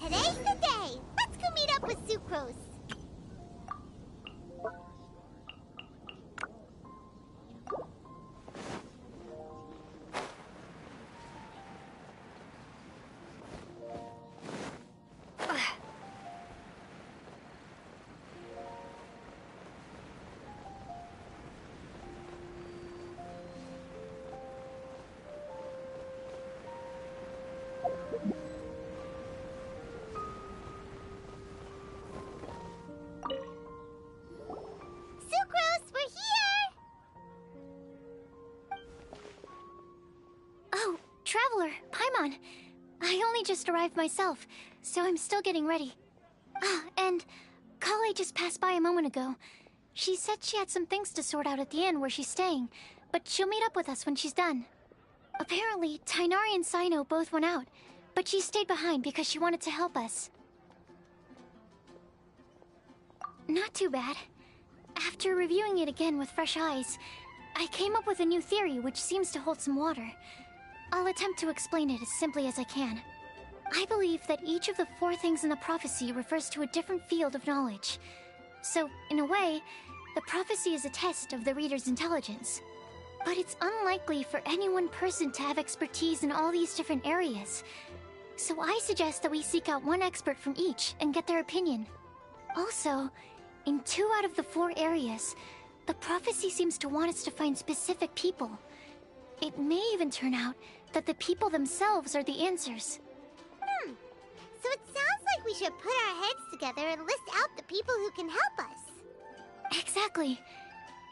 Today's the day! Let's go meet up with Sucrose! Traveler, Paimon. I only just arrived myself, so I'm still getting ready. Ah, and Kale just passed by a moment ago. She said she had some things to sort out at the inn where she's staying, but she'll meet up with us when she's done. Apparently, Tainari and Sino both went out, but she stayed behind because she wanted to help us. Not too bad. After reviewing it again with fresh eyes, I came up with a new theory which seems to hold some water. I'll attempt to explain it as simply as I can. I believe that each of the 4 things in the prophecy refers to a different field of knowledge. So, in a way, the prophecy is a test of the reader's intelligence. But it's unlikely for any one person to have expertise in all these different areas. So I suggest that we seek out one expert from each and get their opinion. Also, in 2 out of the 4 areas, the prophecy seems to want us to find specific people. It may even turn out that the people themselves are the answers. So it sounds like we should put our heads together and list out the people who can help us. Exactly.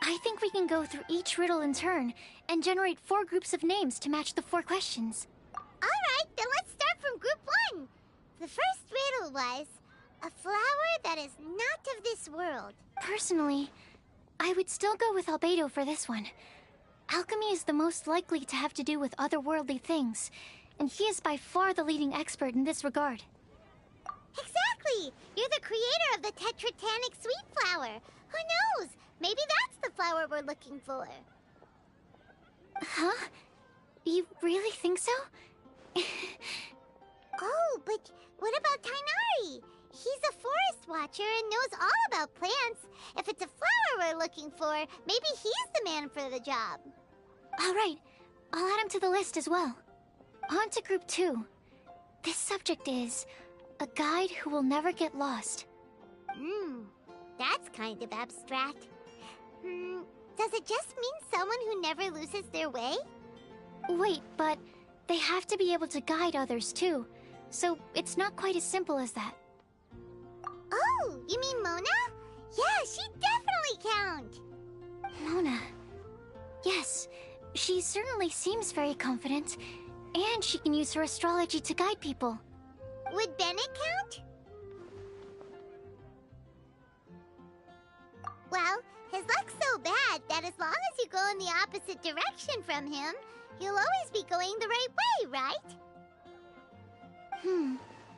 I think we can go through each riddle in turn and generate 4 groups of names to match the 4 questions. Alright, then let's start from group 1. The first riddle was, a flower that is not of this world. Personally, I would still go with Albedo for this one. Alchemy is the most likely to have to do with otherworldly things, and he is by far the leading expert in this regard. Exactly! You're the creator of the tetratanic sweet flower. Who knows? Maybe that's the flower we're looking for. Huh? You really think so? Oh, but what about Tainari? He's a forest watcher and knows all about plants. If it's a flower we're looking for, maybe he's the man for the job. Alright, I'll add him to the list as well. On to group 2. This subject is a guide who will never get lost. That's kind of abstract. Does it just mean someone who never loses their way? Wait, but they have to be able to guide others too, so it's not quite as simple as that. Oh, you mean Mona? Yeah, she definitely count. Mona. Yes, she certainly seems very confident, and she can use her astrology to guide people. Would Bennett count? Well, his luck's so bad that as long as you go in the opposite direction from him, you'll always be going the right way, right?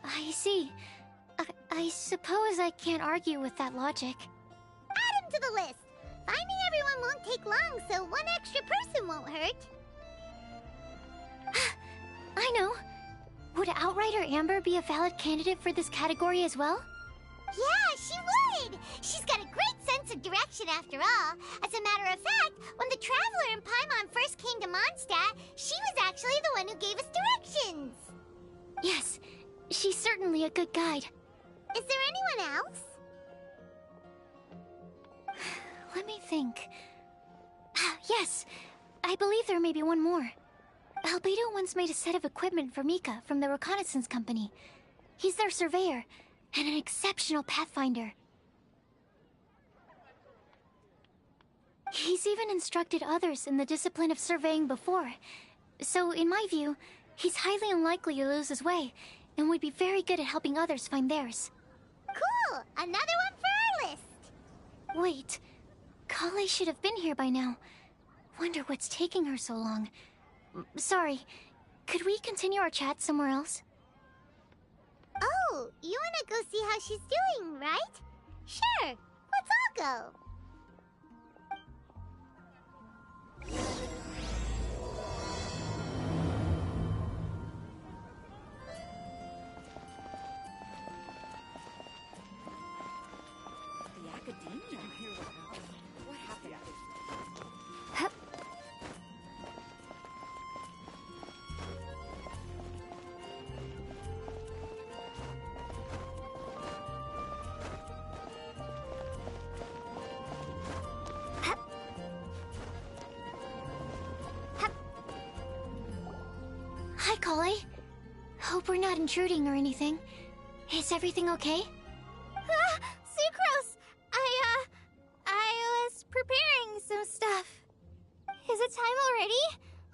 I see. I suppose I can't argue with that logic. Add him to the list. Finding everyone won't take long, so one extra person won't hurt. I know. Would Outrider Amber be a valid candidate for this category as well? Yeah, she would! She's got a great sense of direction after all. As a matter of fact, when the Traveler and Paimon first came to Mondstadt, she was actually the one who gave us directions. Yes, she's certainly a good guide. Is there anyone else? Let me think. Yes, I believe there may be one more. Albedo once made a set of equipment for Mika from the reconnaissance company. He's their surveyor, and an exceptional pathfinder. He's even instructed others in the discipline of surveying before. So, in my view, he's highly unlikely to lose his way, and would be very good at helping others find theirs. Cool! Another one for our list! Wait, Kale should have been here by now. Wonder what's taking her so long. Sorry, could we continue our chat somewhere else? Oh, you wanna go see how she's doing, right? Sure, let's all go. The academia? What happened? Hup. Hi, Kale. Hope we're not intruding or anything. Is everything okay? Sucrose! I was preparing some stuff. Is it time already?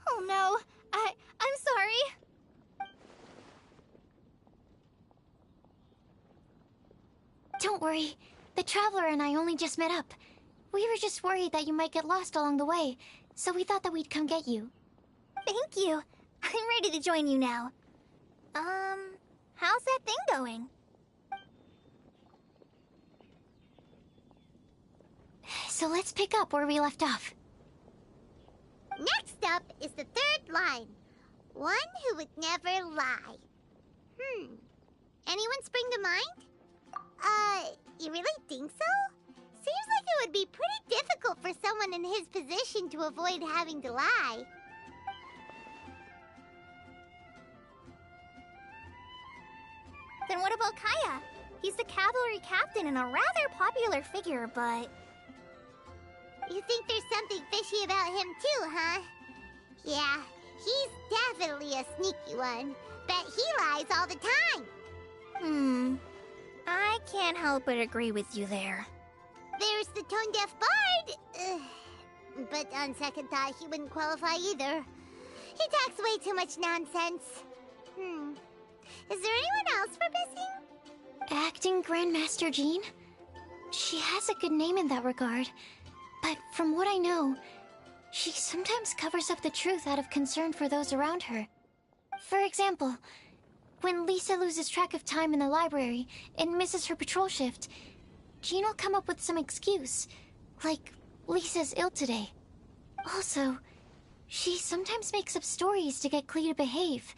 Oh no, I'm sorry. Don't worry. The Traveler and I only just met up. We were just worried that you might get lost along the way, so we thought that we'd come get you. Thank you. I'm ready to join you now. How's that thing going? So let's pick up where we left off. Next up is the third line. One who would never lie. Anyone spring to mind? You really think so? Seems like it would be pretty difficult for someone in his position to avoid having to lie. Then what about Kaya? He's the cavalry captain and a rather popular figure, but... You think there's something fishy about him too, huh? Yeah, he's definitely a sneaky one. Bet he lies all the time. I can't help but agree with you there. There's the tone-deaf bard. Ugh. But on second thought, he wouldn't qualify either. He talks way too much nonsense. Is there anyone else we're missing? Acting Grandmaster Jean? She has a good name in that regard, but from what I know, she sometimes covers up the truth out of concern for those around her. For example, when Lisa loses track of time in the library and misses her patrol shift, Jean will come up with some excuse, like Lisa's ill today. Also, she sometimes makes up stories to get Klee to behave,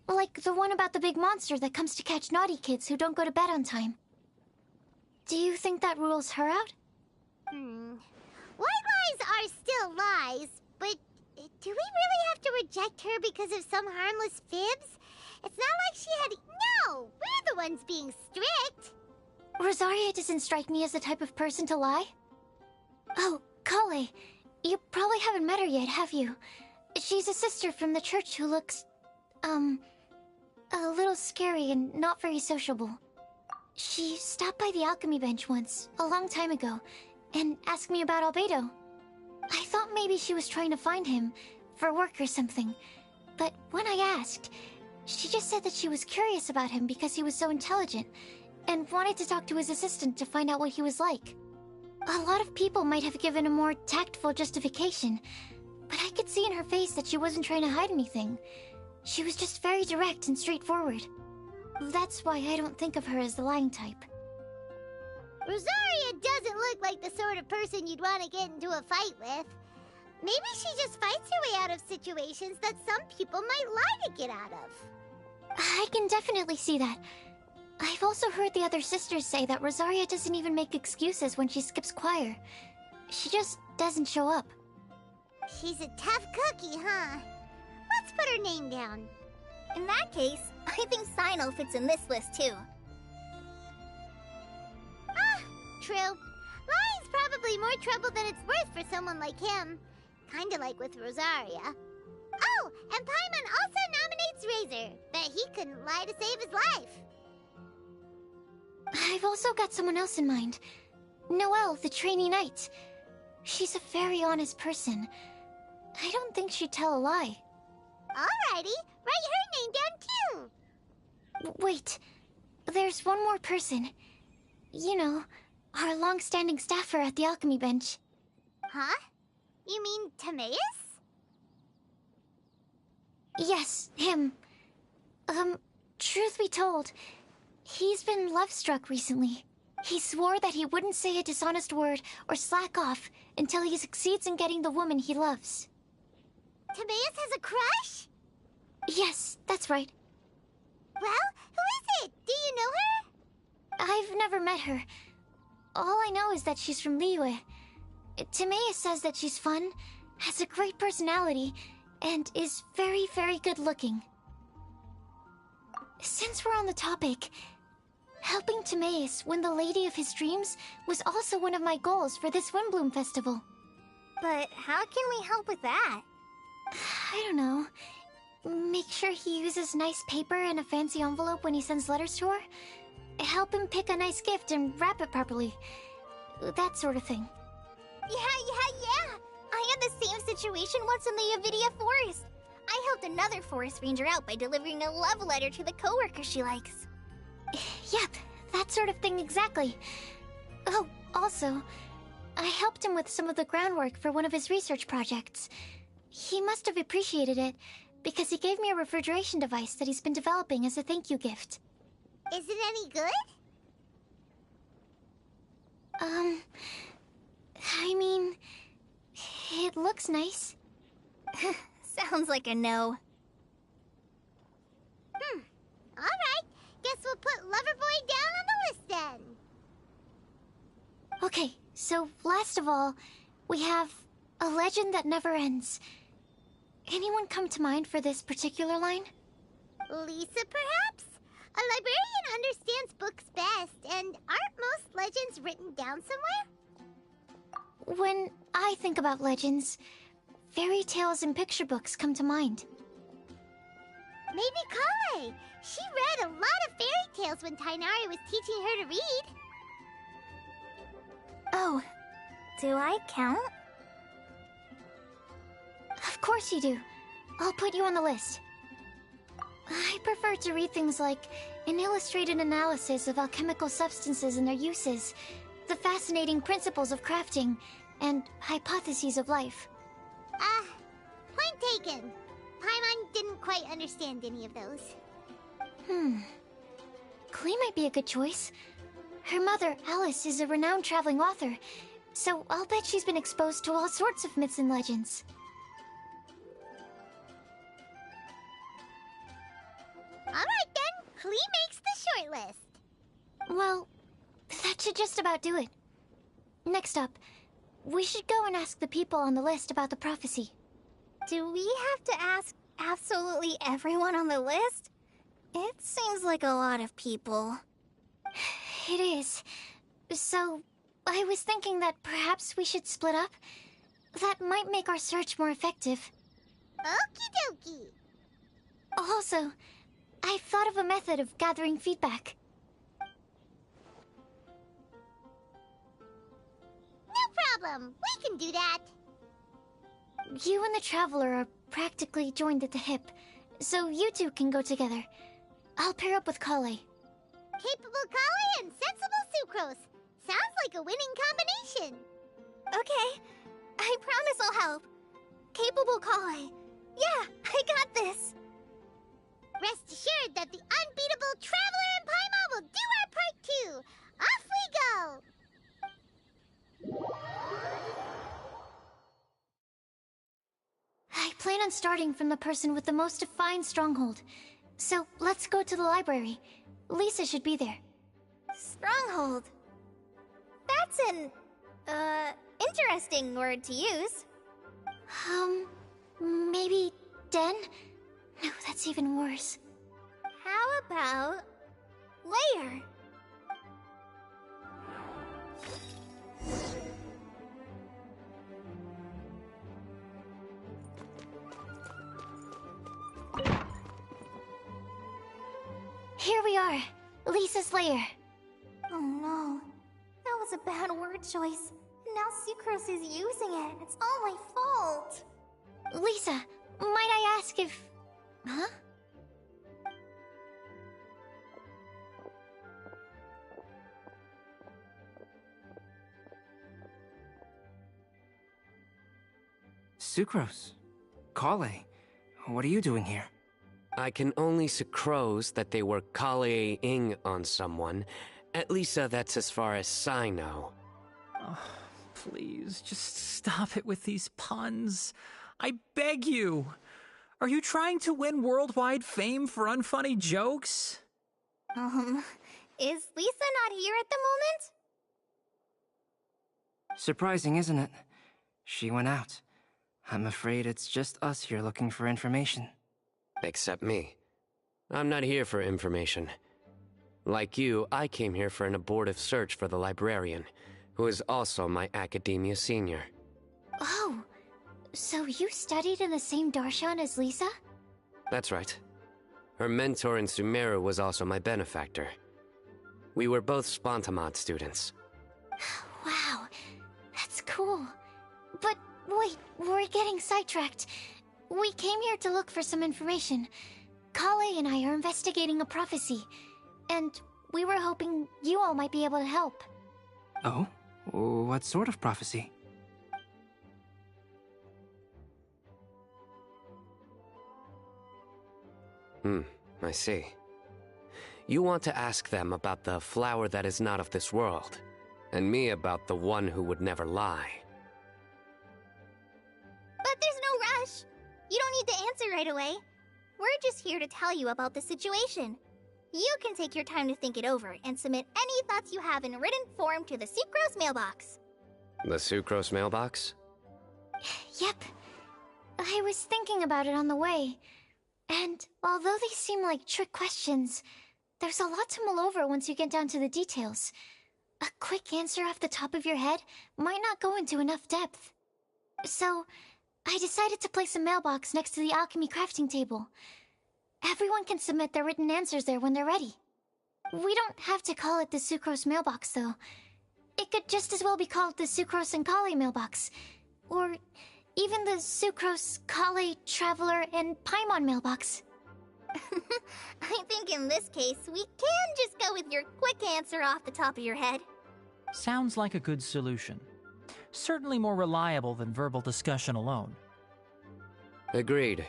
like the one about the big monster that comes to catch naughty kids who don't go to bed on time. Do you think that rules her out? White lies are still lies, but do we really have to reject her because of some harmless fibs? It's not like she had... No! We're the ones being strict! Rosaria doesn't strike me as the type of person to lie. Oh, Kale, you probably haven't met her yet, have you? She's a sister from the church who looks... a little scary and not very sociable. She stopped by the alchemy bench once, a long time ago, and asked me about Albedo. I thought maybe she was trying to find him, for work or something. But when I asked, she just said that she was curious about him because he was so intelligent, and wanted to talk to his assistant to find out what he was like. A lot of people might have given a more tactful justification, but I could see in her face that she wasn't trying to hide anything. She was just very direct and straightforward. That's why I don't think of her as the lying type. Rosaria doesn't look like the sort of person you'd want to get into a fight with. Maybe she just fights her way out of situations that some people might lie to get out of. I can definitely see that. I've also heard the other sisters say that Rosaria doesn't even make excuses when she skips choir. She just doesn't show up. She's a tough cookie, huh? Let's put her name down. In that case, I think Sinal fits in this list too. Ah, true. Lying's probably more trouble than it's worth for someone like him. Kinda like with Rosaria. Oh, and Paimon also nominates Razor. Bet he couldn't lie to save his life. I've also got someone else in mind. Noelle, the trainee knight. She's a very honest person. I don't think she'd tell a lie. Alrighty, write her name down too. Wait, there's one more person. You know, our long-standing staffer at the alchemy bench. Huh? You mean Timaeus? Yes, him. Truth be told, he's been love-struck recently. He swore that he wouldn't say a dishonest word or slack off until he succeeds in getting the woman he loves. Timaeus has a crush? Yes, that's right. Well, who is it? Do you know her? I've never met her. All I know is that she's from Liyue. Timaeus says that she's fun, has a great personality, and is very, very good looking. Since we're on the topic, helping Timaeus win the lady of his dreams was also one of my goals for this Windblume festival. But how can we help with that? I don't know. Make sure he uses nice paper and a fancy envelope when he sends letters to her. Help him pick a nice gift and wrap it properly. That sort of thing. Yeah. I had the same situation once in the Avidia Forest. I helped another forest ranger out by delivering a love letter to the coworker she likes. Yep, that sort of thing exactly. Oh, also, I helped him with some of the groundwork for one of his research projects. He must have appreciated it, because he gave me a refrigeration device that he's been developing as a thank you gift. Is it any good? I mean, it looks nice. Sounds like a no. Alright, guess we'll put Loverboy down on the list then. Okay, so last of all, we have a legend that never ends. Anyone come to mind for this particular line? Lisa, perhaps? A librarian understands books best, and aren't most legends written down somewhere? When I think about legends, fairy tales and picture books come to mind. Maybe Kale. She read a lot of fairy tales when Tainari was teaching her to read. Oh, do I count? Of course you do. I'll put you on the list. I prefer to read things like an illustrated analysis of alchemical substances and their uses, the fascinating principles of crafting, and hypotheses of life. Point taken. Paimon didn't quite understand any of those. Klee might be a good choice. Her mother, Alice, is a renowned traveling author, so I'll bet she's been exposed to all sorts of myths and legends. Alright then, Klee makes the short list. Well, that should just about do it. Next up, we should go and ask the people on the list about the prophecy. Do we have to ask absolutely everyone on the list? It seems like a lot of people. It is. So, I was thinking that perhaps we should split up. That might make our search more effective. Okie dokie. Also, I've thought of a method of gathering feedback. No problem. We can do that. You and the Traveler are practically joined at the hip, so you two can go together. I'll pair up with Kale. Capable Kale and sensible Sucrose. Sounds like a winning combination. Okay, I promise I'll help. Capable Kale. Yeah, I got this. Rest assured that the unbeatable Traveler and Paimon will do our part too. Off we go! I plan on starting from the person with the most defined stronghold. So let's go to the library. Lisa should be there. Stronghold. That's an, interesting word to use. Maybe den? No, that's even worse. How about layer? Here we are, Lisa's lair. Oh no, that was a bad word choice. Now Sucrose is using it. It's all my fault. Lisa, might I ask if... Huh? Sucrose. Kale. What are you doing here? I can only sucrose that they were Kale-ing on someone. At least that's as far as I know. Oh, please, just stop it with these puns. I beg you. Are you trying to win worldwide fame for unfunny jokes? Is Lisa not here at the moment? Surprising, isn't it? She went out. I'm afraid it's just us here looking for information. Except me. I'm not here for information. Like you, I came here for an abortive search for the librarian, who is also my academia senior. Oh, so you studied in the same darshan as Lisa? That's right. Her mentor in Sumeru was also my benefactor. We were both Spontamod students. Wow, that's cool. But wait, we're getting sidetracked. We came here to look for some information. Kale and I are investigating a prophecy, and we were hoping you all might be able to help. Oh? What sort of prophecy? I see. You want to ask them about the flower that is not of this world, and me about the one who would never lie. But there's no rush. You don't need to answer right away. We're just here to tell you about the situation. You can take your time to think it over and submit any thoughts you have in written form to the Sucrose mailbox. The Sucrose mailbox? Yep. I was thinking about it on the way. And although they seem like trick questions, there's a lot to mull over once you get down to the details. A quick answer off the top of your head might not go into enough depth. So, I decided to place a mailbox next to the alchemy crafting table. Everyone can submit their written answers there when they're ready. We don't have to call it the Sucrose mailbox, though. It could just as well be called the Sucrose and Kale mailbox. Or even the Sucrose, Kale, Traveler, and Paimon mailbox. I think in this case, we can just go with your quick answer off the top of your head. Sounds like a good solution. Certainly more reliable than verbal discussion alone. Agreed.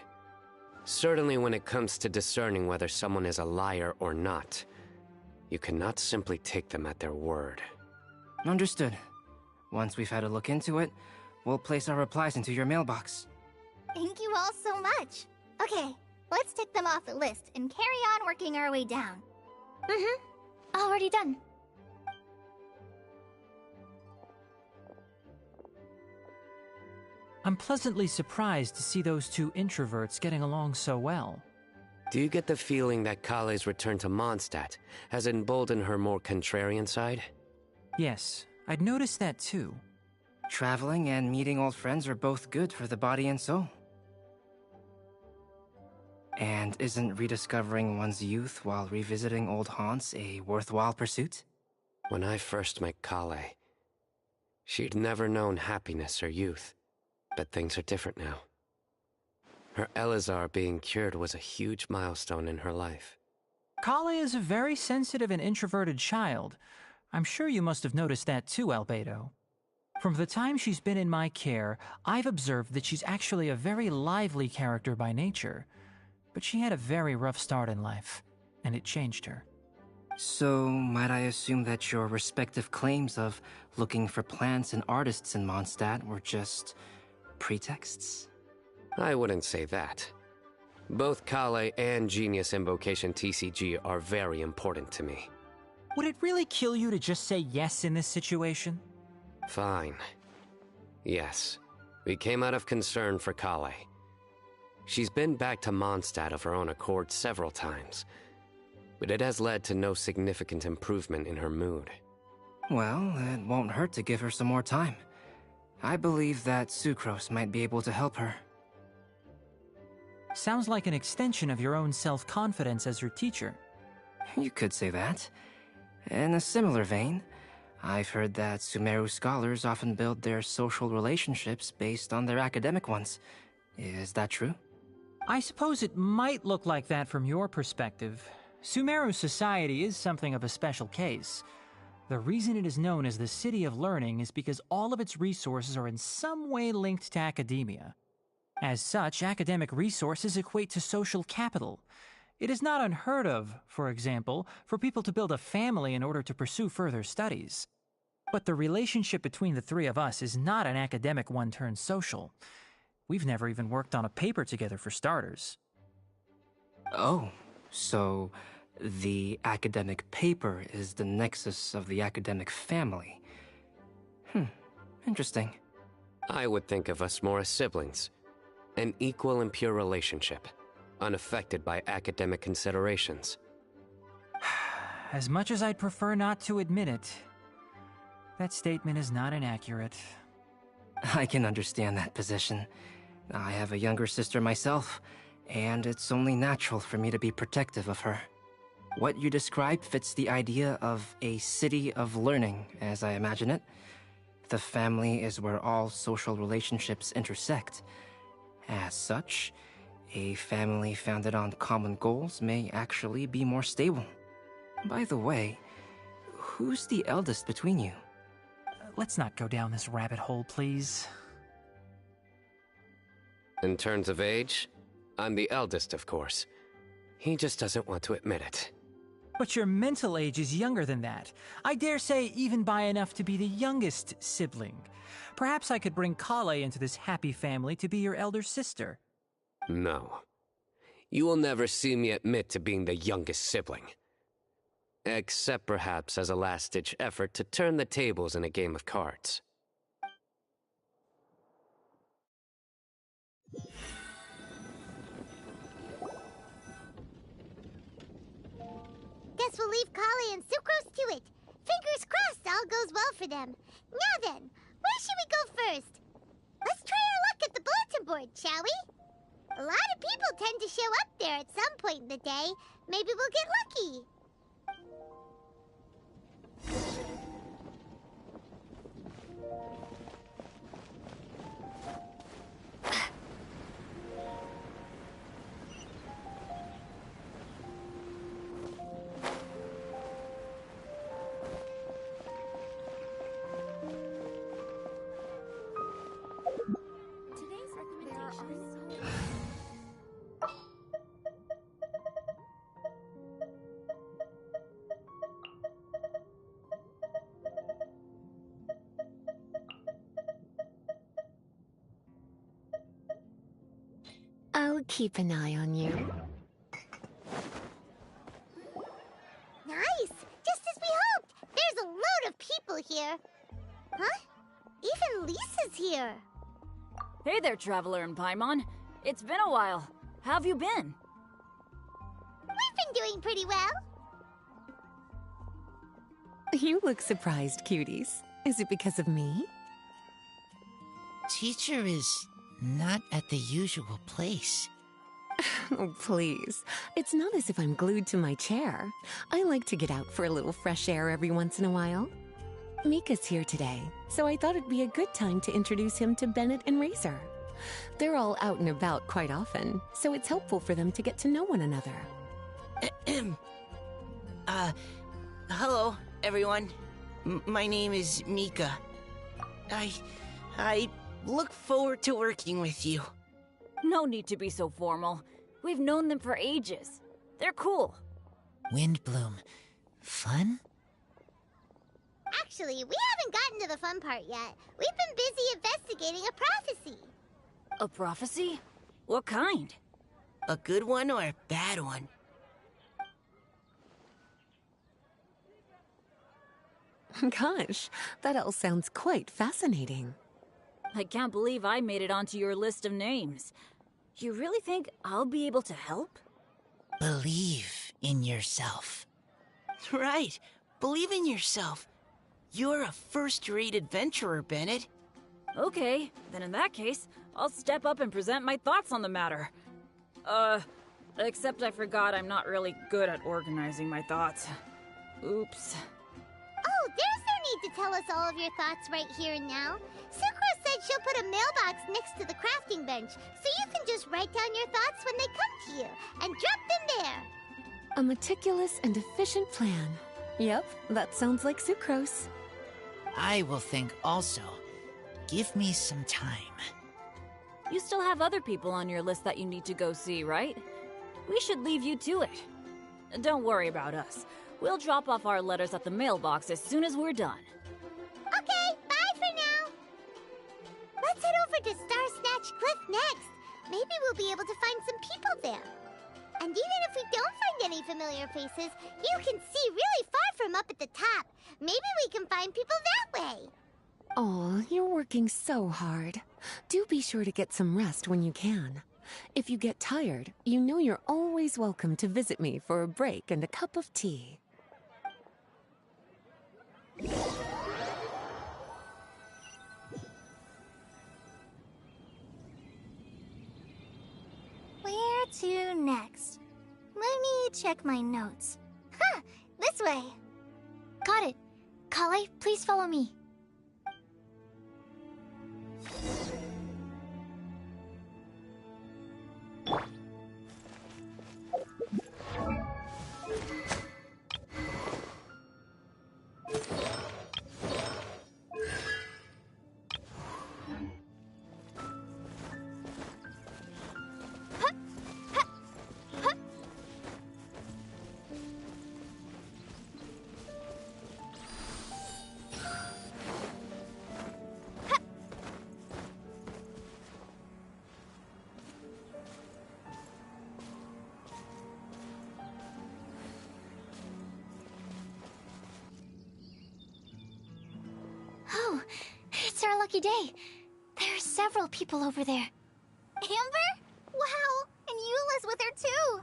Certainly when it comes to discerning whether someone is a liar or not, you cannot simply take them at their word. Understood. Once we've had a look into it, we'll place our replies into your mailbox. Thank you all so much. Okay, let's tick them off the list and carry on working our way down. Already done. I'm pleasantly surprised to see those two introverts getting along so well. Do you get the feeling that Kale's return to Mondstadt has emboldened her more contrarian side? Yes, I'd noticed that too. Traveling and meeting old friends are both good for the body and soul. And isn't rediscovering one's youth while revisiting old haunts a worthwhile pursuit? When I first met Kale, she'd never known happiness or youth. But things are different now. Her Elazar being cured was a huge milestone in her life. Kale is a very sensitive and introverted child, I'm sure you must have noticed that too, Albedo. From the time she's been in my care, I've observed that she's actually a very lively character by nature. But she had a very rough start in life, and it changed her. So, might I assume that your respective claims of looking for plants and artists in Mondstadt were just pretexts? I wouldn't say that. Both Kale and Genius Invocation TCG are very important to me. Would it really kill you to just say yes in this situation? Fine. Yes, we came out of concern for Kale. She's been back to Mondstadt of her own accord several times, but it has led to no significant improvement in her mood. Well, it won't hurt to give her some more time. I believe that Sucrose might be able to help her. Sounds like an extension of your own self-confidence as her teacher. You could say that. In a similar vein, I've heard that Sumeru scholars often build their social relationships based on their academic ones. Is that true? I suppose it might look like that from your perspective. Sumeru society is something of a special case. The reason it is known as the City of Learning is because all of its resources are in some way linked to academia. As such, academic resources equate to social capital. It is not unheard of, for example, for people to build a family in order to pursue further studies. But the relationship between the three of us is not an academic one turned social. We've never even worked on a paper together for starters. Oh, so the academic paper is the nexus of the academic family. Interesting. I would think of us more as siblings. An equal and pure relationship, unaffected by academic considerations. As much as I'd prefer not to admit it, that statement is not inaccurate. I can understand that position. I have a younger sister myself, and it's only natural for me to be protective of her. What you described fits the idea of a city of learning, as I imagine it. The family is where all social relationships intersect. As such, a family founded on common goals may actually be more stable. By the way, who's the eldest between you? Let's not go down this rabbit hole, please. In terms of age, I'm the eldest, of course. He just doesn't want to admit it. But your mental age is younger than that. I dare say even by enough to be the youngest sibling. Perhaps I could bring Kale into this happy family to be your elder sister. No. You will never see me admit to being the youngest sibling. Except perhaps as a last-ditch effort to turn the tables in a game of cards. Guess we'll leave Kali and Sucrose to it. Fingers crossed all goes well for them. Now then, where should we go first? Let's try our luck at the bulletin board, shall we? A lot of people tend to show up there at some point in the day. Maybe we'll get lucky. Today's recommendations. I'll keep an eye on you. Nice! Just as we hoped! There's a load of people here. Huh? Even Lisa's here. Hey there, Traveler and Paimon. It's been a while. How have you been? We've been doing pretty well. You look surprised, cuties. Is it because of me? Teacher is not at the usual place. Oh, please. It's not as if I'm glued to my chair. I like to get out for a little fresh air every once in a while. Mika's here today, so I thought it'd be a good time to introduce him to Bennett and Razor. They're all out and about quite often, so it's helpful for them to get to know one another. Hello, everyone. My name is Mika. I look forward to working with you. No need to be so formal. We've known them for ages. They're cool. Windblume. Fun? Actually, we haven't gotten to the fun part yet. We've been busy investigating a prophecy. A prophecy? What kind? A good one or a bad one? Gosh, that all sounds quite fascinating. I can't believe I made it onto your list of names. You really think I'll be able to help? Believe in yourself. Right. Believe in yourself. You're a first-rate adventurer, Bennett. Okay, then in that case, I'll step up and present my thoughts on the matter. Except I forgot I'm not really good at organizing my thoughts. Oops. Oh, there's no need to tell us all of your thoughts right here and now. Sucrose said she'll put a mailbox next to the crafting bench, so you can just write down your thoughts when they come to you, and drop them there. A meticulous and efficient plan. Yep, that sounds like Sucrose. I will think also. Give me some time. You still have other people on your list that you need to go see, right? We should leave you to it. Don't worry about us. We'll drop off our letters at the mailbox as soon as we're done. Okay, bye for now. Let's head over to Star Snatch Cliff next. Maybe we'll be able to find some people there. And even if we don't find any familiar faces, you can see really far from up at the top. Maybe we can find people that way. Aw, you're working so hard. Do be sure to get some rest when you can. If you get tired, you know you're always welcome to visit me for a break and a cup of tea. Where to next? Let me check my notes. Huh, this way. Got it. Kale, please follow me. Oh, it's our lucky day. There are several people over there. Amber? Wow, and Eula's with her too.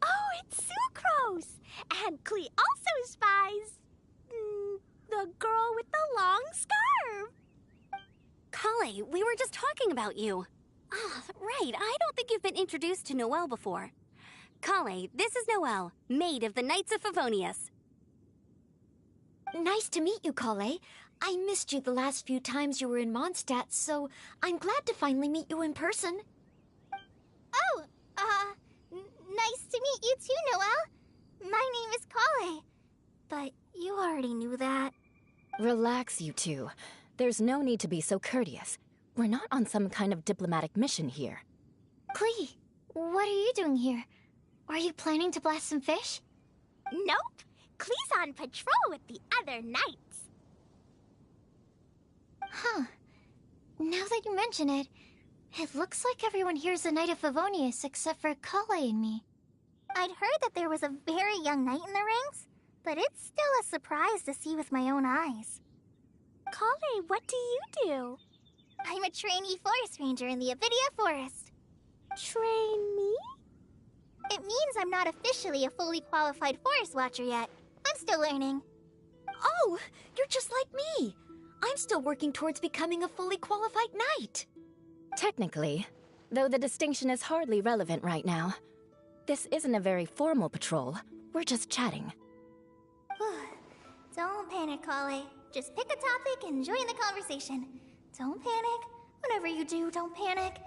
Oh, it's Sucrose! And Klee also spies... the girl with the long scarf. Kale, we were just talking about you. Ah, right. I don't think you've been introduced to Noelle before. Kale, this is Noelle, maid of the Knights of Favonius. Nice to meet you, Kale. I missed you the last few times you were in Mondstadt, so I'm glad to finally meet you in person. Oh, nice to meet you too, Noelle. My name is Kale. But you already knew that. Relax, you two. There's no need to be so courteous. We're not on some kind of diplomatic mission here. Klee, what are you doing here? Are you planning to blast some fish? Nope. Klee's on patrol with the other knights. Huh. Now that you mention it, it looks like everyone here's a Knight of Favonius except for Kale and me. I'd heard that there was a very young knight in the ranks, but it's still a surprise to see with my own eyes. Kale, what do you do? I'm a trainee forest ranger in the Avidia Forest. Trainee? It means I'm not officially a fully qualified forest watcher yet. I'm still learning. Oh, you're just like me. I'm still working towards becoming a fully qualified knight. Technically, though the distinction is hardly relevant right now. This isn't a very formal patrol. We're just chatting. Don't panic, Kale. Just pick a topic and join the conversation. Don't panic. Whatever you do, don't panic.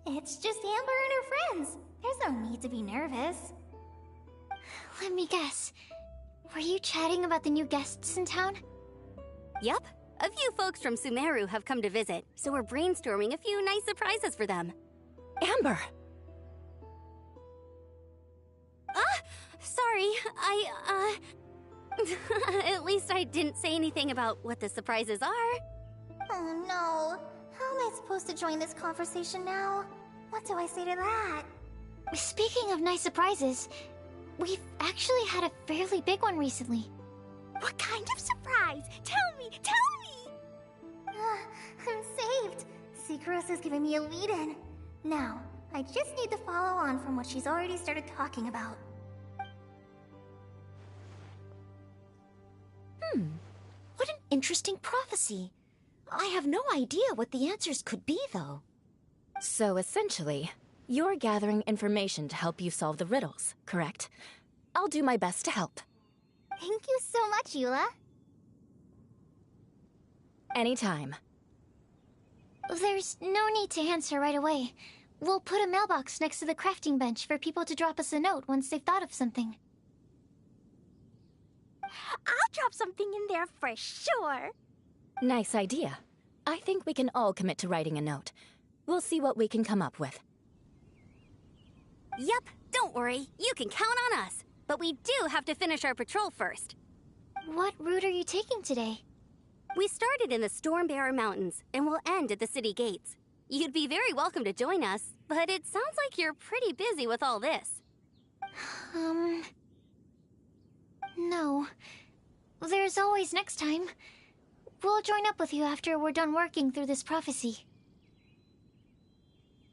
It's just Amber and her friends. There's no need to be nervous. Let me guess. Were you chatting about the new guests in town? Yup. A few folks from Sumeru have come to visit, so we're brainstorming a few nice surprises for them. Amber! Sorry, At least I didn't say anything about what the surprises are. Oh no. How am I supposed to join this conversation now? What do I say to that? Speaking of nice surprises, we've actually had a fairly big one recently. What kind of surprise? Tell me! I'm saved. Secret is giving me a lead-in. Now, I just need to follow on from what she's already started talking about. What an interesting prophecy. I have no idea what the answers could be, though. So essentially, you're gathering information to help you solve the riddles, correct? I'll do my best to help. Thank you so much, Eula. Anytime. There's no need to answer right away. We'll put a mailbox next to the crafting bench for people to drop us a note once they've thought of something. I'll drop something in there for sure. Nice idea. I think we can all commit to writing a note. We'll see what we can come up with. Yup, don't worry. You can count on us. But we do have to finish our patrol first. What route are you taking today? We started in the Stormbearer Mountains, and we'll end at the city gates. You'd be very welcome to join us, but it sounds like you're pretty busy with all this. No. There's always next time. We'll join up with you after we're done working through this prophecy.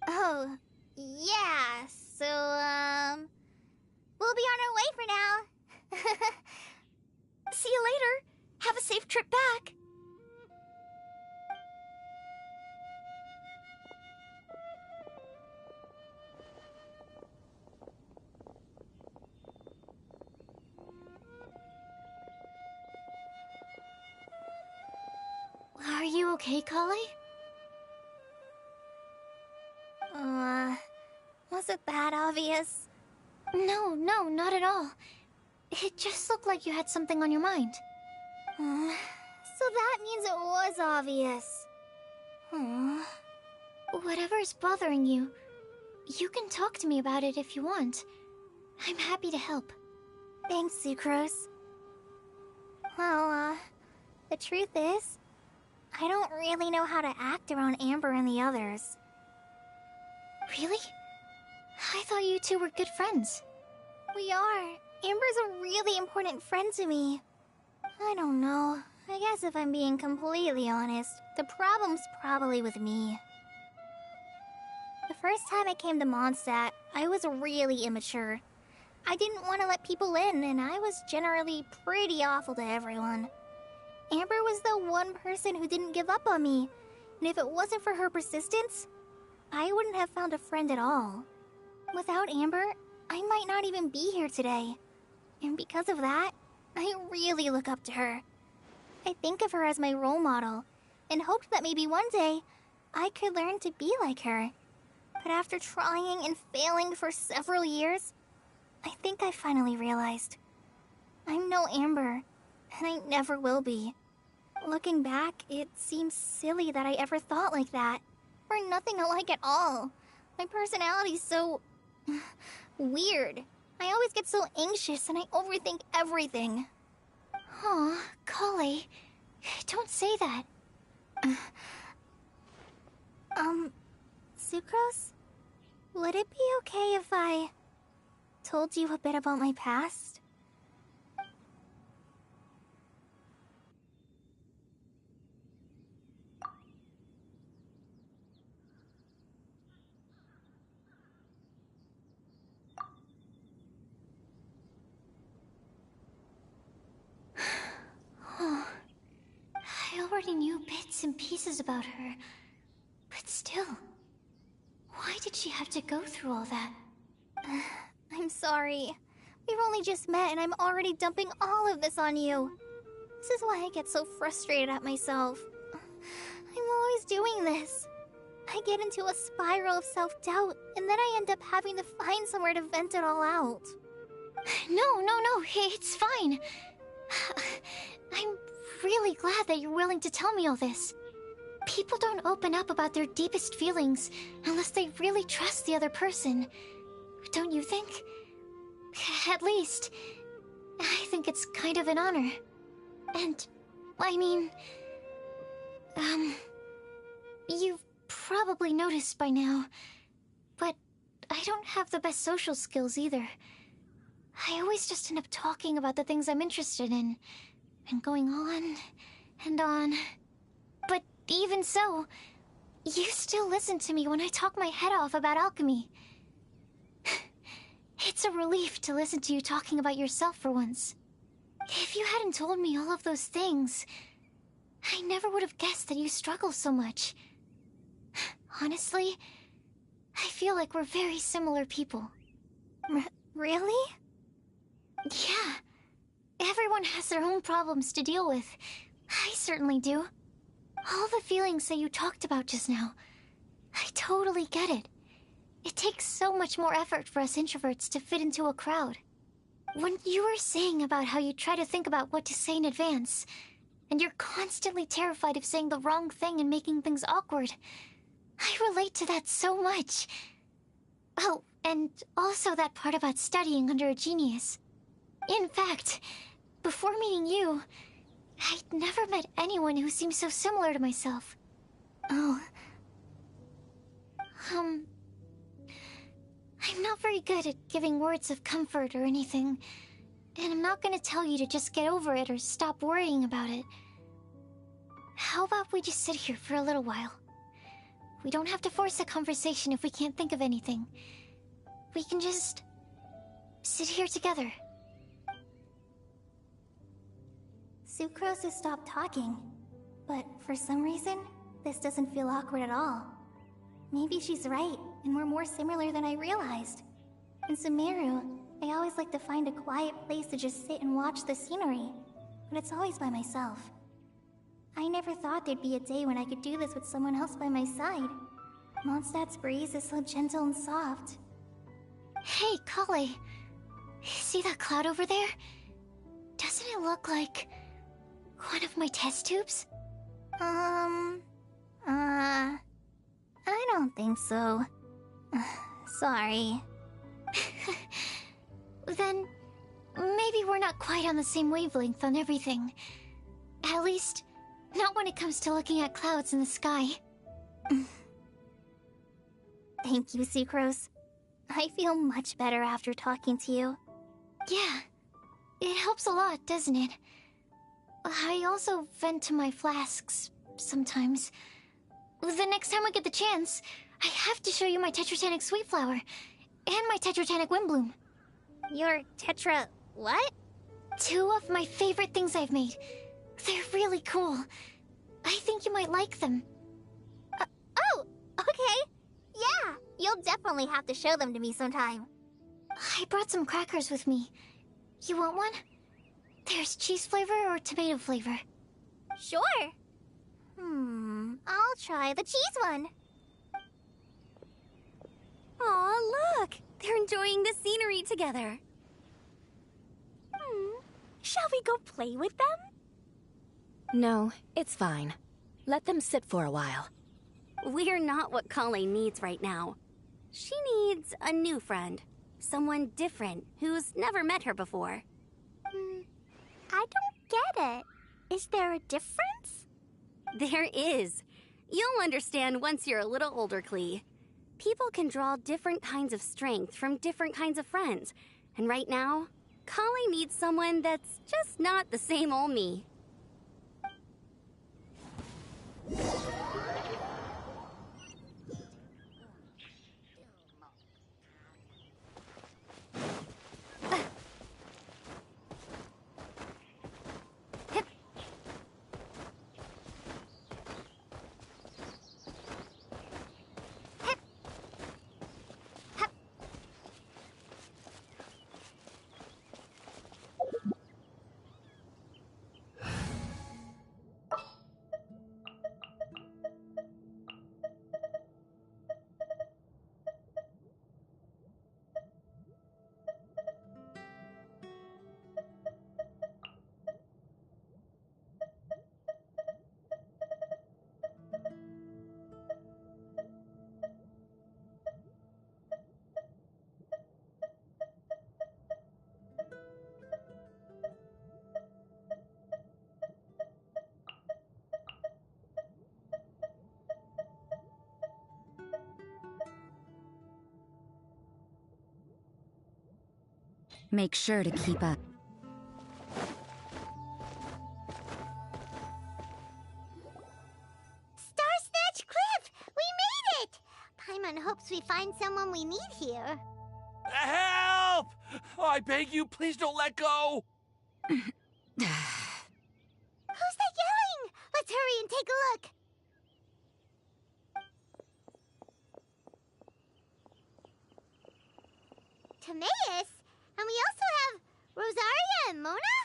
Oh, yeah, so, we'll be on our way for now. See you later. Have a safe trip back. Are you okay, Kale? Was it that obvious? No, not at all. It just looked like you had something on your mind. So that means it was obvious. Whatever's bothering you, you can talk to me about it if you want. I'm happy to help. Thanks, Sucrose. Well, the truth is, I don't really know how to act around Amber and the others. Really? I thought you two were good friends. We are. Amber's a really important friend to me. I don't know. I guess if I'm being completely honest, the problem's probably with me. The first time I came to Mondstadt, I was really immature. I didn't want to let people in, and I was generally pretty awful to everyone. Amber was the one person who didn't give up on me, and if it wasn't for her persistence, I wouldn't have found a friend at all. Without Amber, I might not even be here today. And because of that, I really look up to her. I think of her as my role model, and hoped that maybe one day, I could learn to be like her. But after trying and failing for several years, I think I finally realized. I'm no Amber, and I never will be. Looking back, it seems silly that I ever thought like that. We're nothing alike at all. My personality's so... weird. I always get so anxious and I overthink everything. Aw, Kale. Don't say that. Sucrose? Would it be okay if I told you a bit about my past? I already knew bits and pieces about her. But still, why did she have to go through all that? I'm sorry. We've only just met and I'm already dumping all of this on you. This is why I get so frustrated at myself. I'm always doing this. I get into a spiral of self-doubt, and then I end up having to find somewhere to vent it all out. No, it's fine. I'm really glad that you're willing to tell me all this. People don't open up about their deepest feelings unless they really trust the other person. Don't you think? At least, I think it's kind of an honor. And, I mean... You've probably noticed by now, but I don't have the best social skills either. I always just end up talking about the things I'm interested in, and going on and on. But even so, you still listen to me when I talk my head off about alchemy. It's a relief to listen to you talking about yourself for once. If you hadn't told me all of those things, I never would have guessed that you struggle so much. Honestly, I feel like we're very similar people. Really? Yeah. Everyone has their own problems to deal with. I certainly do. All the feelings that you talked about just now, I totally get it. It takes so much more effort for us introverts to fit into a crowd. When you were saying about how you try to think about what to say in advance, and you're constantly terrified of saying the wrong thing and making things awkward, I relate to that so much. Oh, and also that part about studying under a genius. In fact, before meeting you, I'd never met anyone who seemed so similar to myself. Oh. I'm not very good at giving words of comfort or anything, and I'm not gonna tell you to just get over it or stop worrying about it. How about we just sit here for a little while? We don't have to force a conversation if we can't think of anything. We can just sit here together. Sucrose has stopped talking, but for some reason, this doesn't feel awkward at all. Maybe she's right, and we're more similar than I realized. In Sumeru, I always like to find a quiet place to just sit and watch the scenery, but it's always by myself. I never thought there'd be a day when I could do this with someone else by my side. Mondstadt's breeze is so gentle and soft. Hey, Kale. See that cloud over there? Doesn't it look like one of my test tubes? I don't think so. Sorry. Then, maybe we're not quite on the same wavelength on everything. At least, not when it comes to looking at clouds in the sky. Thank you, Sucrose. I feel much better after talking to you. Yeah, it helps a lot, doesn't it? I also vent to my flasks sometimes. The next time I get the chance, I have to show you my Tetratanic Sweet Flower and my Tetratanic Windblume. Your Tetra... what? 2 of my favorite things I've made. They're really cool. I think you might like them. Oh, okay. Yeah, you'll definitely have to show them to me sometime. I brought some crackers with me. You want one? There's cheese flavor or tomato flavor. Sure. I'll try the cheese one. Aw, look! They're enjoying the scenery together. Shall we go play with them? No, it's fine. Let them sit for a while. We're not what Kale needs right now. She needs a new friend. Someone different, who's never met her before. I don't get it. Is there a difference? There is. You'll understand once you're a little older, Klee. People can draw different kinds of strength from different kinds of friends. And right now, Kale needs someone that's just not the same old me. Make sure to keep up. Star Snatch Cliff! We made it! Paimon hopes we find someone we need here. Help! I beg you, please don't let go! Who's that yelling? Let's hurry and take a look. Timaeus? And we also have Rosaria and Mona?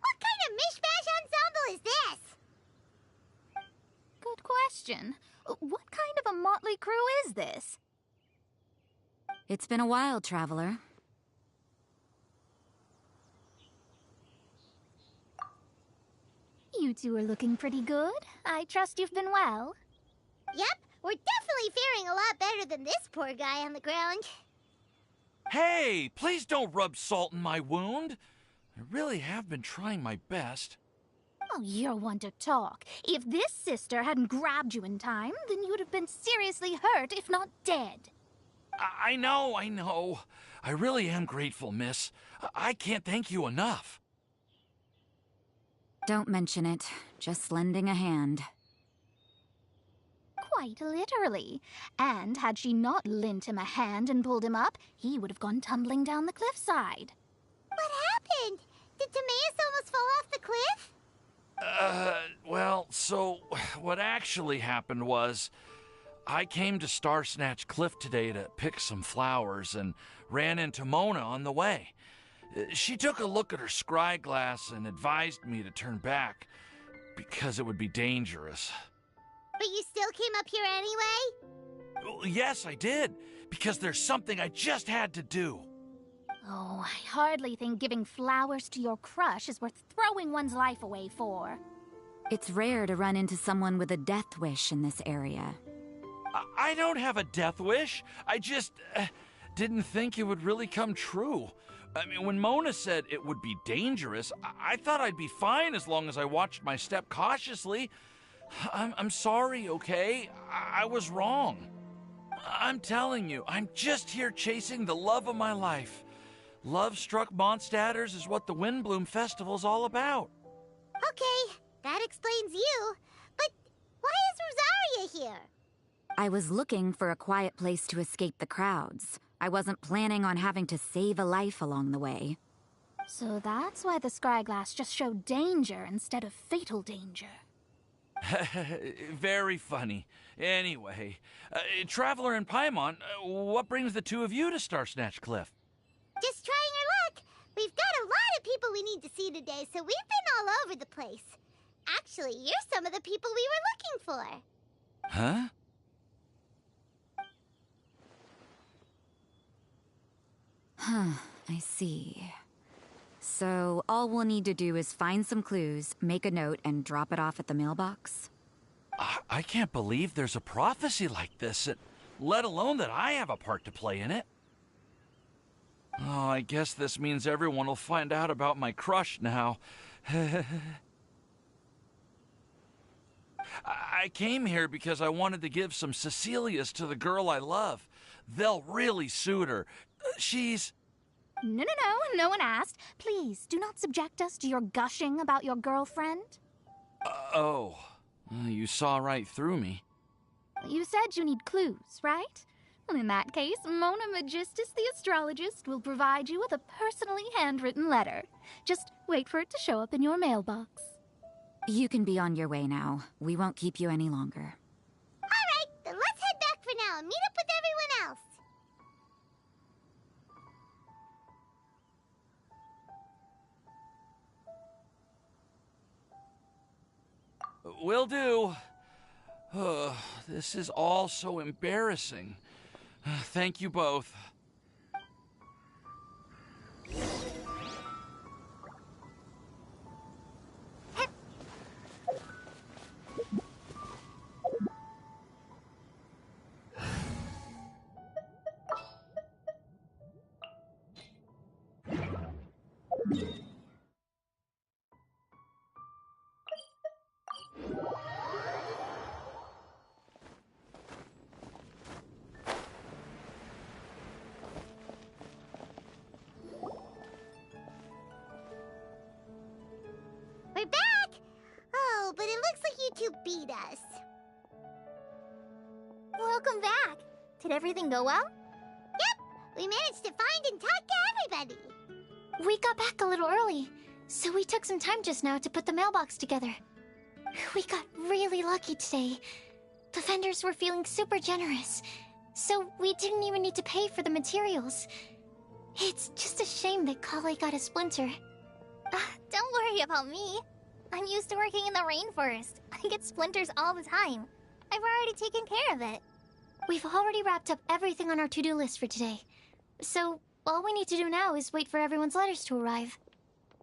What kind of mishmash ensemble is this? Good question. What kind of a motley crew is this? It's been a while, Traveler. You two are looking pretty good. I trust you've been well. Yep, we're definitely faring a lot better than this poor guy on the ground. Hey, please don't rub salt in my wound. I really have been trying my best. Oh, you're one to talk. If this sister hadn't grabbed you in time, then you would have been seriously hurt, if not dead. I know. I really am grateful, miss. I can't thank you enough. Don't mention it. Just lending a hand. Quite literally. And had she not lent him a hand and pulled him up, he would have gone tumbling down the cliffside. What happened? Did Timaeus almost fall off the cliff? Well, so what actually happened was I came to Star Snatch Cliff today to pick some flowers and ran into Mona on the way. She took a look at her scry glass and advised me to turn back because it would be dangerous. But you still came up here anyway? Well, yes, I did, because there's something I just had to do. Oh, I hardly think giving flowers to your crush is worth throwing one's life away for. It's rare to run into someone with a death wish in this area. I don't have a death wish. I just didn't think it would really come true. I mean, when Mona said it would be dangerous, I thought I'd be fine as long as I watched my step cautiously. I'm sorry, okay? I was wrong. I'm telling you, I'm just here chasing the love of my life. Love-struck Mondstadters is what the Windblume Festival's all about. Okay, that explains you. But why is Rosaria here? I was looking for a quiet place to escape the crowds. I wasn't planning on having to save a life along the way. So that's why the scryglass just showed danger instead of fatal danger. Very funny. Anyway, Traveler and Paimon, what brings the two of you to Star Snatch Cliff? Just trying our luck. We've got a lot of people we need to see today, so we've been all over the place. Actually, you're some of the people we were looking for. Huh? I see. So, all we'll need to do is find some clues, make a note, and drop it off at the mailbox? I can't believe there's a prophecy like this, let alone that I have a part to play in it. Oh, I guess this means everyone will find out about my crush now. I came here because I wanted to give some Cecilias to the girl I love. They'll really suit her. She's... No one asked. Please, do not subject us to your gushing about your girlfriend. Oh, you saw right through me. You said you need clues, right? Well, in that case, Mona Magistus the astrologist will provide you with a personally handwritten letter. Just wait for it to show up in your mailbox. You can be on your way now. We won't keep you any longer. All right, then let's head back for now and meet up with everyone else. Will do. This is all so embarrassing. Thank you both. you beat us. Welcome back. Did everything go well? Yep, we managed to find and talk to everybody. We got back a little early, so we took some time just now to put the mailbox together. We got really lucky today. The vendors were feeling super generous, so we didn't even need to pay for the materials. It's just a shame that Kale got a splinter. Don't worry about me. I'm used to working in the rainforest. I get splinters all the time. I've already taken care of it. We've already wrapped up everything on our to-do list for today. So, all we need to do now is wait for everyone's letters to arrive.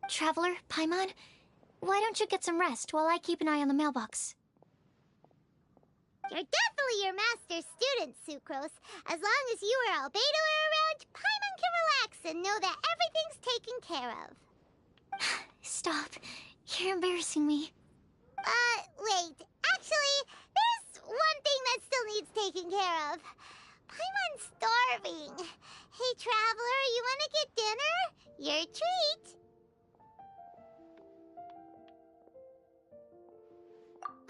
Traveler, Paimon, why don't you get some rest while I keep an eye on the mailbox? You're definitely your master's student, Sucrose. As long as you or Albedo are around, Paimon can relax and know that everything's taken care of. Stop. You're embarrassing me. Wait. Actually, there's one thing that still needs taking care of. Paimon's starving. Hey, Traveler, you wanna get dinner? Your treat.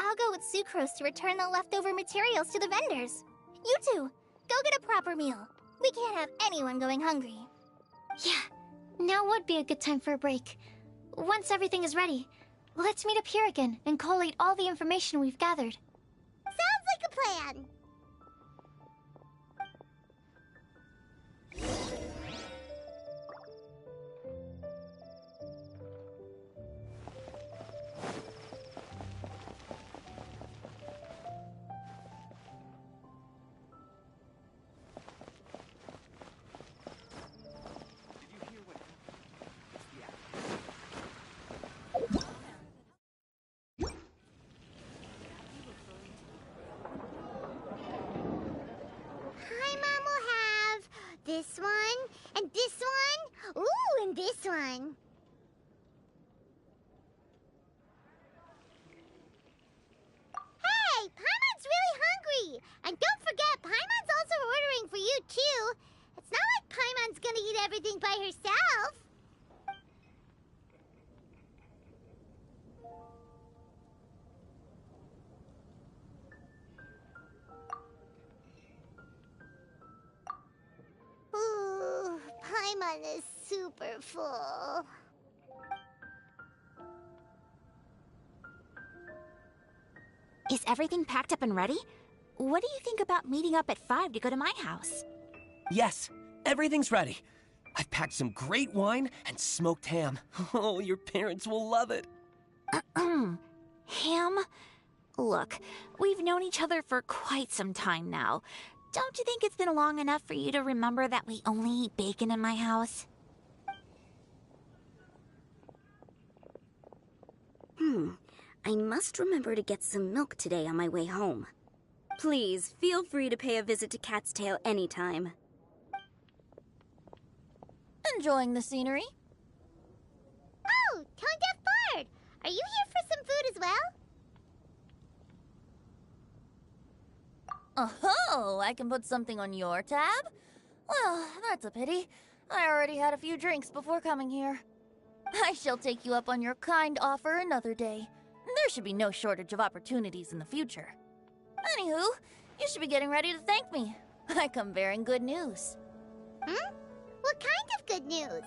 I'll go with Sucrose to return the leftover materials to the vendors. You two, go get a proper meal. We can't have anyone going hungry. Yeah, now would be a good time for a break. Once everything is ready, let's meet up here again and collate all the information we've gathered. Sounds like a plan. This one, and this one, ooh, and this one. Hey, Paimon's really hungry! And don't forget, Paimon's also ordering for you, too. It's not like Paimon's gonna eat everything by herself. Ooh, Paimon is super full. Is everything packed up and ready? What do you think about meeting up at 5 to go to my house? Yes, everything's ready. I've packed some great wine and smoked ham. Oh, your parents will love it. Ham? Look, we've known each other for quite some time now. Don't you think it's been long enough for you to remember that we only eat bacon in my house? I must remember to get some milk today on my way home. Please, feel free to pay a visit to Cat's Tail anytime. Enjoying the scenery? Oh, Tone Deaf Bard! Are you here for some food as well? Oh, I can put something on your tab? Well, that's a pity. I already had a few drinks before coming here. I shall take you up on your kind offer another day. There should be no shortage of opportunities in the future. Anywho, you should be getting ready to thank me. I come bearing good news. What kind of good news?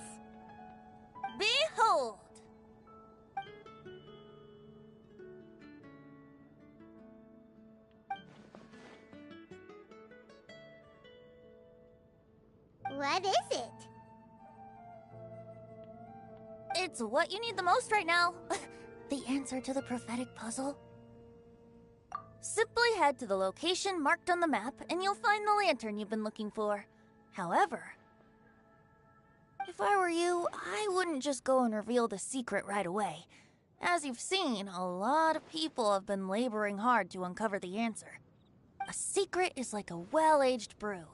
Behold! What is it? It's what you need the most right now. The answer to the prophetic puzzle. Simply head to the location marked on the map and you'll find the lantern you've been looking for. However, if I were you, I wouldn't just go and reveal the secret right away. As you've seen, a lot of people have been laboring hard to uncover the answer. A secret is like a well-aged brew.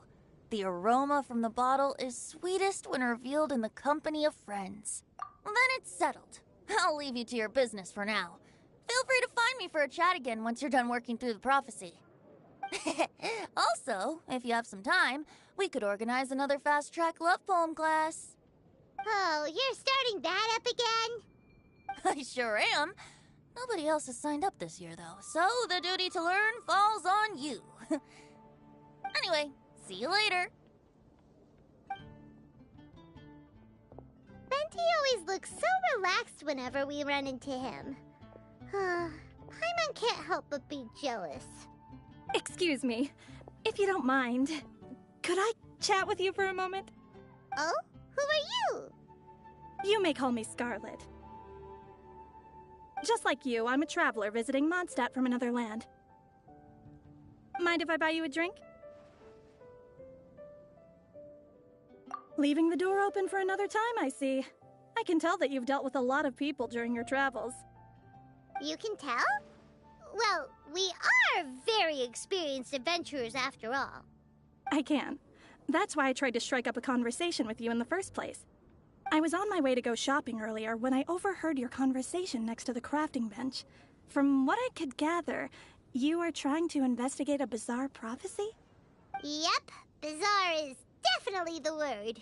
The aroma from the bottle is sweetest when revealed in the company of friends. Then it's settled. I'll leave you to your business for now. Feel free to find me for a chat again once you're done working through the prophecy. Also, if you have some time, we could organize another fast-track love poem class. Oh, you're starting that up again? I sure am. Nobody else has signed up this year, though, so the duty to learn falls on you. Anyway, see you later. Venti always looks so relaxed whenever we run into him. Paimon can't help but be jealous. Excuse me, if you don't mind, could I chat with you for a moment? Oh? Who are you? You may call me Scarlet. Just like you, I'm a traveler visiting Mondstadt from another land. Mind if I buy you a drink? Leaving the door open for another time, I see. I can tell that you've dealt with a lot of people during your travels. You can tell? Well, we are very experienced adventurers after all. I can. That's why I tried to strike up a conversation with you in the first place. I was on my way to go shopping earlier when I overheard your conversation next to the crafting bench. From what I could gather, you are trying to investigate a bizarre prophecy? Yep, bizarre is definitely the word.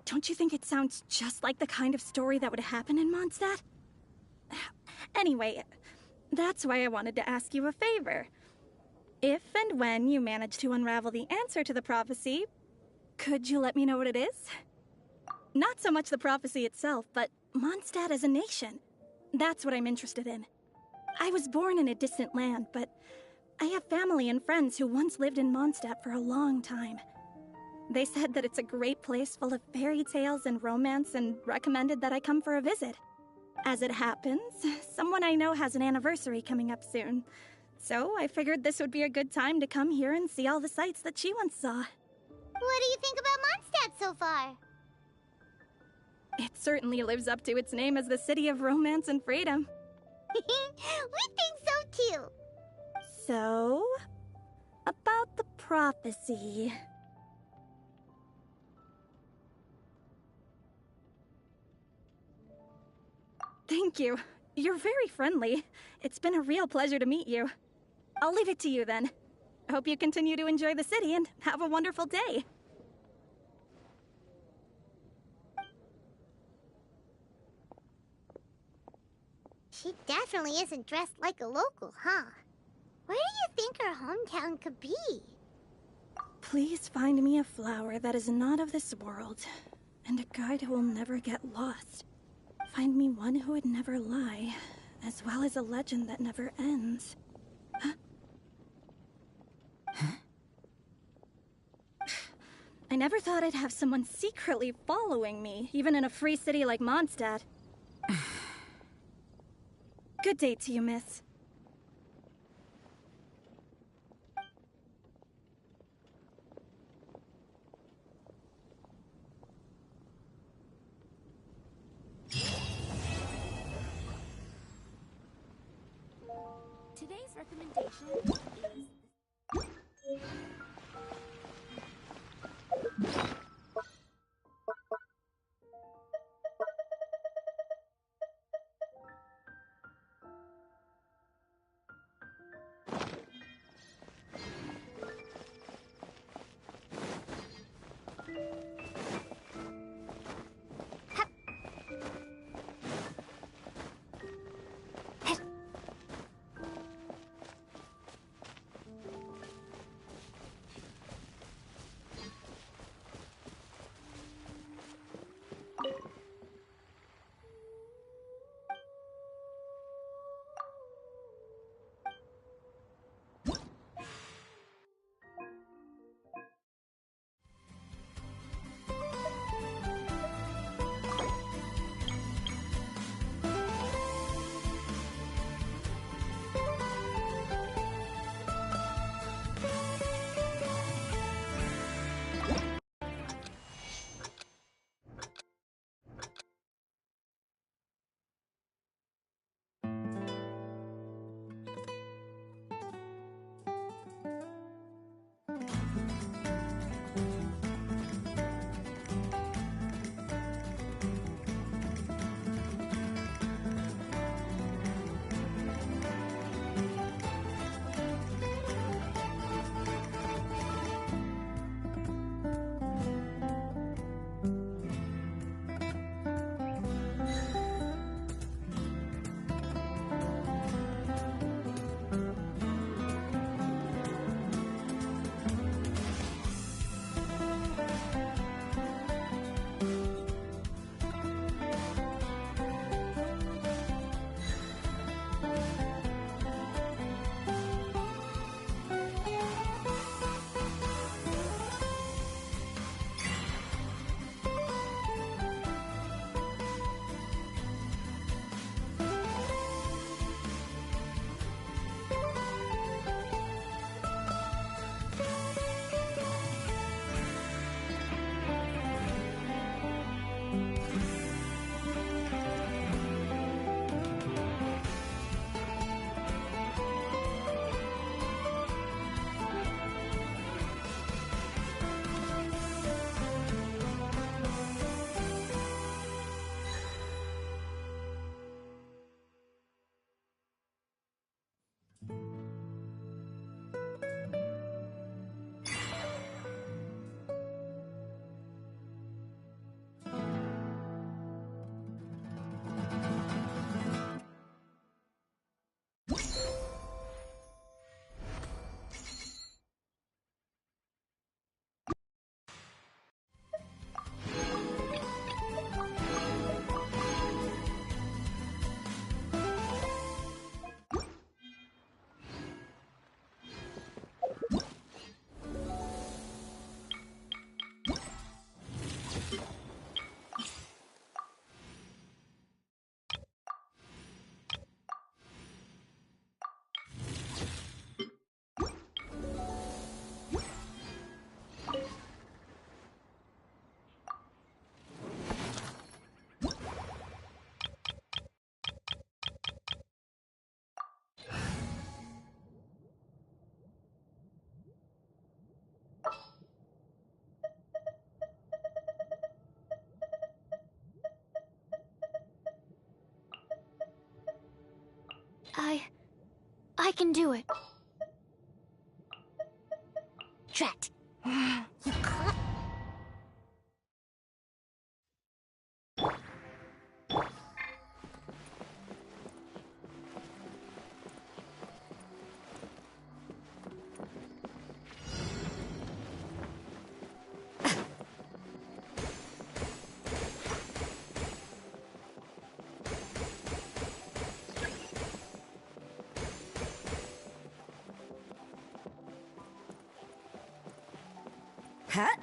Don't you think it sounds just like the kind of story that would happen in Mondstadt? Anyway, that's why I wanted to ask you a favor. If and when you manage to unravel the answer to the prophecy, could you let me know what it is? Not so much the prophecy itself, but Mondstadt as a nation. That's what I'm interested in. I was born in a distant land, but I have family and friends who once lived in Mondstadt for a long time. They said that it's a great place full of fairy tales and romance and recommended that I come for a visit. As it happens, someone I know has an anniversary coming up soon. So I figured this would be a good time to come here and see all the sights that she once saw. What do you think about Mondstadt so far? It certainly lives up to its name as the city of romance and freedom. We think so too. So, about the prophecy. Thank you. You're very friendly. It's been a real pleasure to meet you. I'll leave it to you then. I hope you continue to enjoy the city and have a wonderful day. She definitely isn't dressed like a local, huh? Where do you think her hometown could be? Please find me a flower that is not of this world, and a guide who will never get lost. Find me one who would never lie, as well as a legend that never ends. Huh? I never thought I'd have someone secretly following me, even in a free city like Mondstadt. Good day to you, miss. Today's recommendation is... I can do it. Drat. You caught... Huh?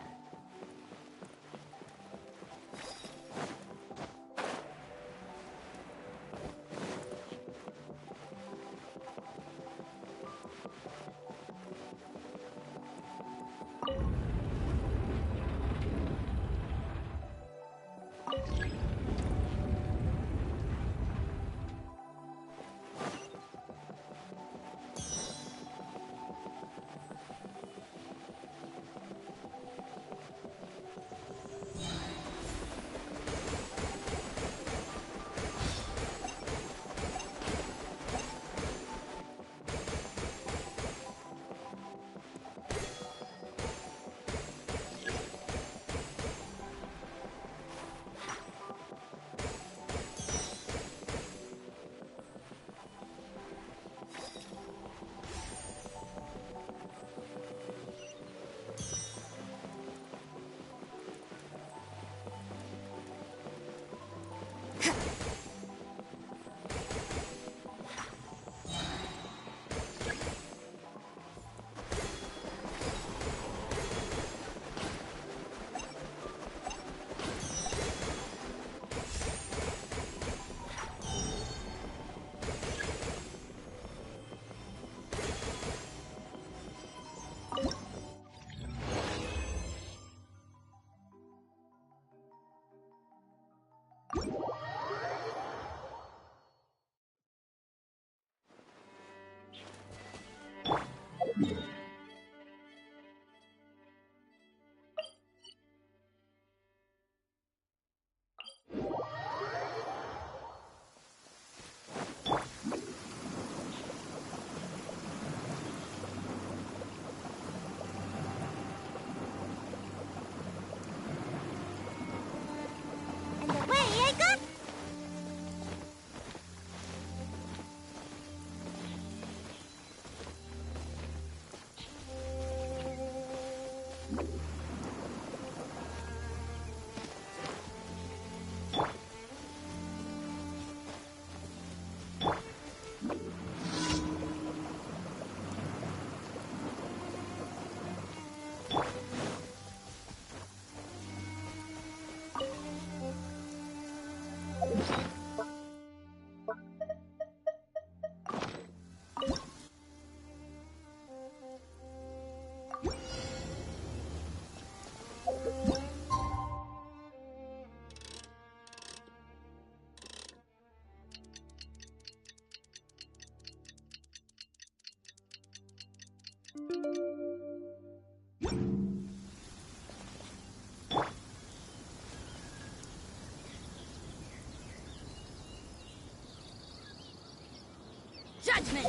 Judgment!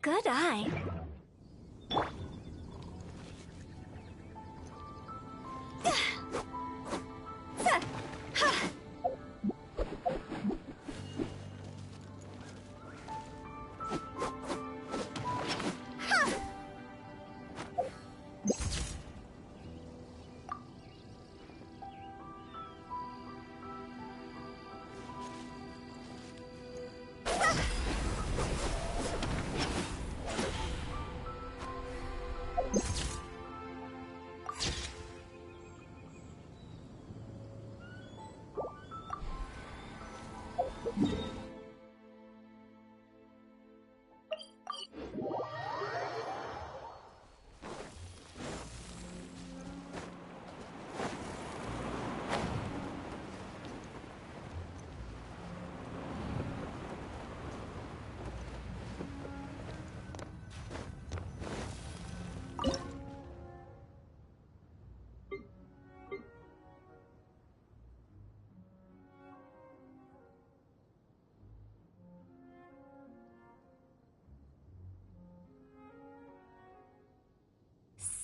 Good eye.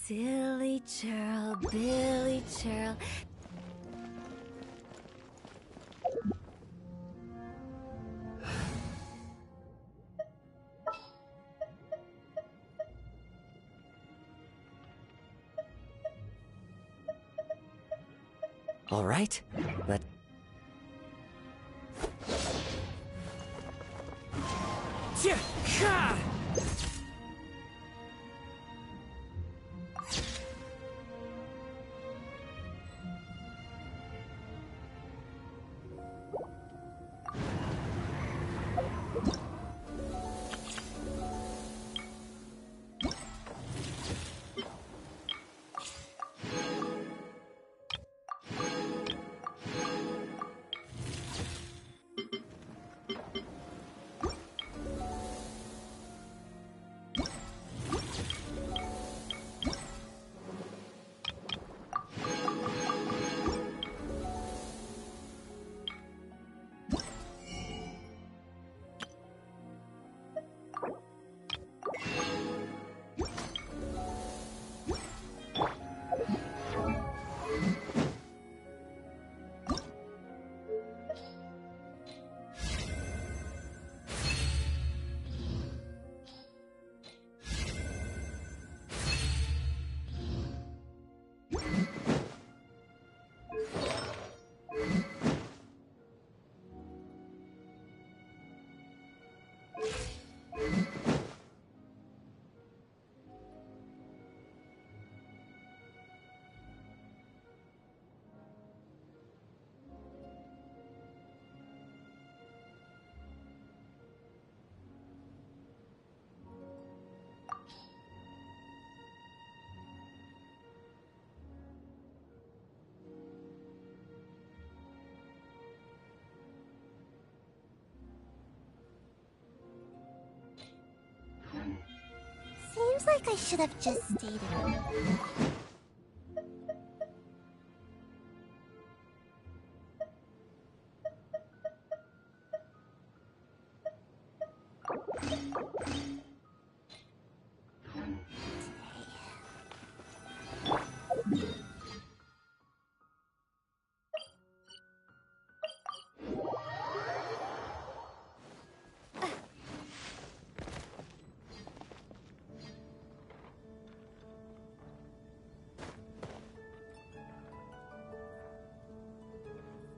Silly churl, Billy churl. All right, let... Seems like I should have just stayed in.